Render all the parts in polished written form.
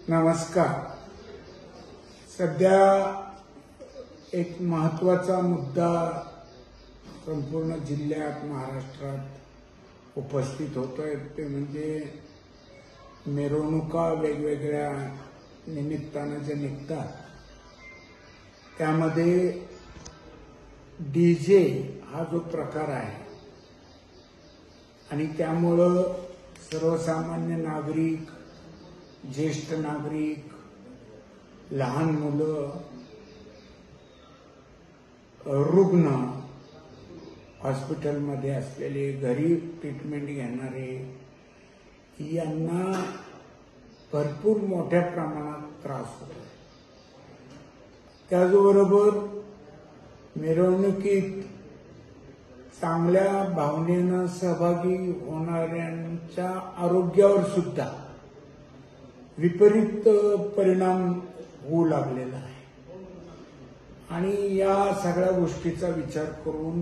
नमस्कार। सध्या एक महत्त्वाचा मुद्दा संपूर्ण जिल्ह्यात महाराष्ट्रात उपस्थित होतोय, ते म्हणजे मिरवणुका वेगवेगळ्या निमित्तानं जे निघतात त्यामध्ये डीजे हा जो प्रकार आहे आणि त्यामुळं सर्वसामान्य नागरिक, ज्येष्ठ नागरिक, लहान मुलं, रुग्ण, हॉस्पिटलमध्ये असलेले, घरी ट्रीटमेंट घेणारे यांना भरपूर मोठ्या प्रमाणात त्रास होतो। त्याचबरोबर मिरवणुकीत चांगल्या भावनेनं सहभागी होणाऱ्यांच्या आरोग्यावर सुद्धा विपरीत परिणाम होऊ लागलेला आहे आणि या सगळ्या गोष्टीचा विचार करून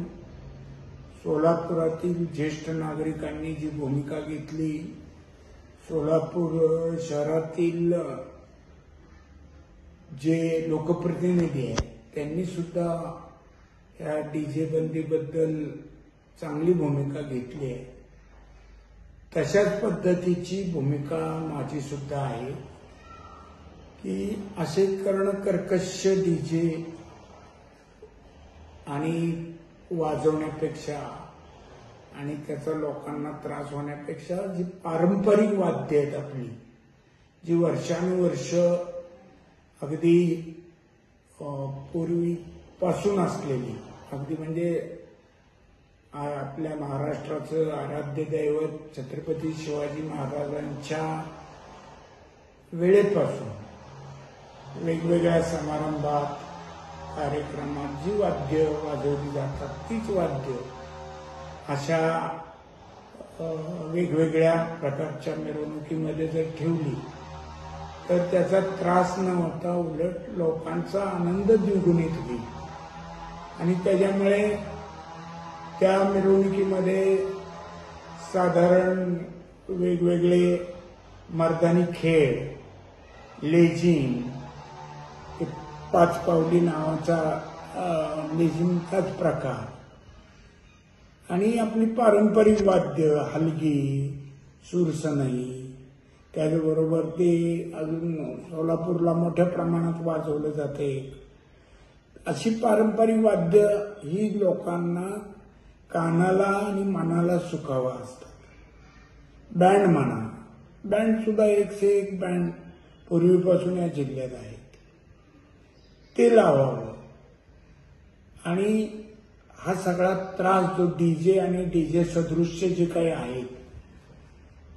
सोलापुरातील ज्येष्ठ नागरिकांनी जी भूमिका घेतली, सोलापूर शहरातील जे लोकप्रतिनिधी आहेत त्यांनी सुद्धा या डीजे बंदीबद्दल चांगली भूमिका घेतली आहे। तशाच पद्धतीची भूमिका माझी सुद्धा आहे की असे कर्कश डीजे आणि वाजवण्यापेक्षा आणि त्याचा लोकांना त्रास होण्यापेक्षा जी पारंपरिक वाद्य आहेत आपली, जी वर्षानुवर्ष अगदी पूर्वीपासून असलेली, अगदी म्हणजे आपल्या महाराष्ट्राचं आराध्य दैवत छत्रपती शिवाजी महाराजांच्या वेळेपासून वेगवेगळ्या समारंभात, कार्यक्रमात जी वाद्य वाजवली जातात तीच वाद्य अशा वेगवेगळ्या प्रकारच्या मिरवणुकीमध्ये जर ठेवली तर त्याचा त्रास न होता उलट लोकांचा आनंद द्विगुणित होईल आणि त्याच्यामुळे त्या मिरवणुकीमध्ये साधारण वेगवेगळे मर्दानी खेळ, लेझिम, पाच पावली नावाचा लेझिमचाच प्रकार आणि आपली पारंपरिक वाद्य हलगी, सुरसनई, त्याचबरोबर ते अजून सोलापूरला मोठ्या प्रमाणात वाजवलं जाते। अशी पारंपरिक वाद्य ही लोकांना कानाला आणि मनाला सुखावा असतात। बँड म्हणा, बँड सुद्धा एक से एक बँड पूर्वीपासून या जिल्ह्यात आहेत, ते लावावं आणि हा सगळा त्रास जो डीजे आणि डीजे सदृश्य जे काही आहेत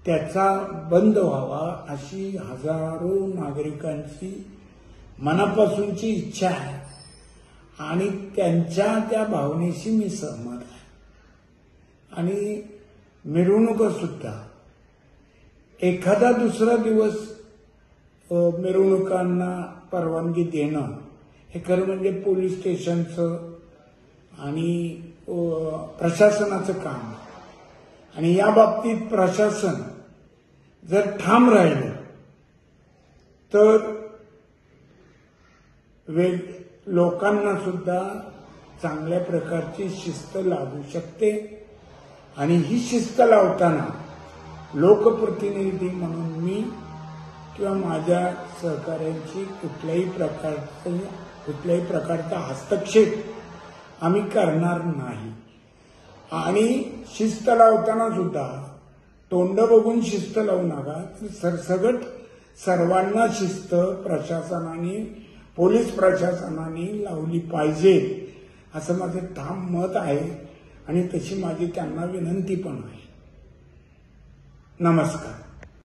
त्याचा बंद व्हावा अशी हजारो नागरिकांची मनापासूनची इच्छा आहे आणि त्यांच्या त्या भावनेशी मी सहमत आहे। आणि मिरवणुका सुद्धा एखादा दुसरा दिवस मिरवणुकांना परवानगी देणं हे खरं म्हणजे पोलीस स्टेशनचं आणि प्रशासनाचं काम आणि या बाबतीत प्रशासन जर ठाम राहिलं तर लोकांना सुद्धा चांगल्या प्रकारची शिस्त लागू शकते आणि ही शिस्त लावताना लोकप्रतिनिधी म्हणून मी किंवा माझ्या सहकाऱ्यांची कुठल्याही प्रकारचा हस्तक्षेप आम्ही करणार नाही आणि शिस्त लावताना सुद्धा तोंड बघून शिस्त लावू नका, सरसगट सर्वांना शिस्त प्रशासनाने, पोलीस प्रशासनाने लावली पाहिजे असं माझं ठाम मत आहे आणि तशी माझी त्यांना विनंती पण आहे। नमस्कार।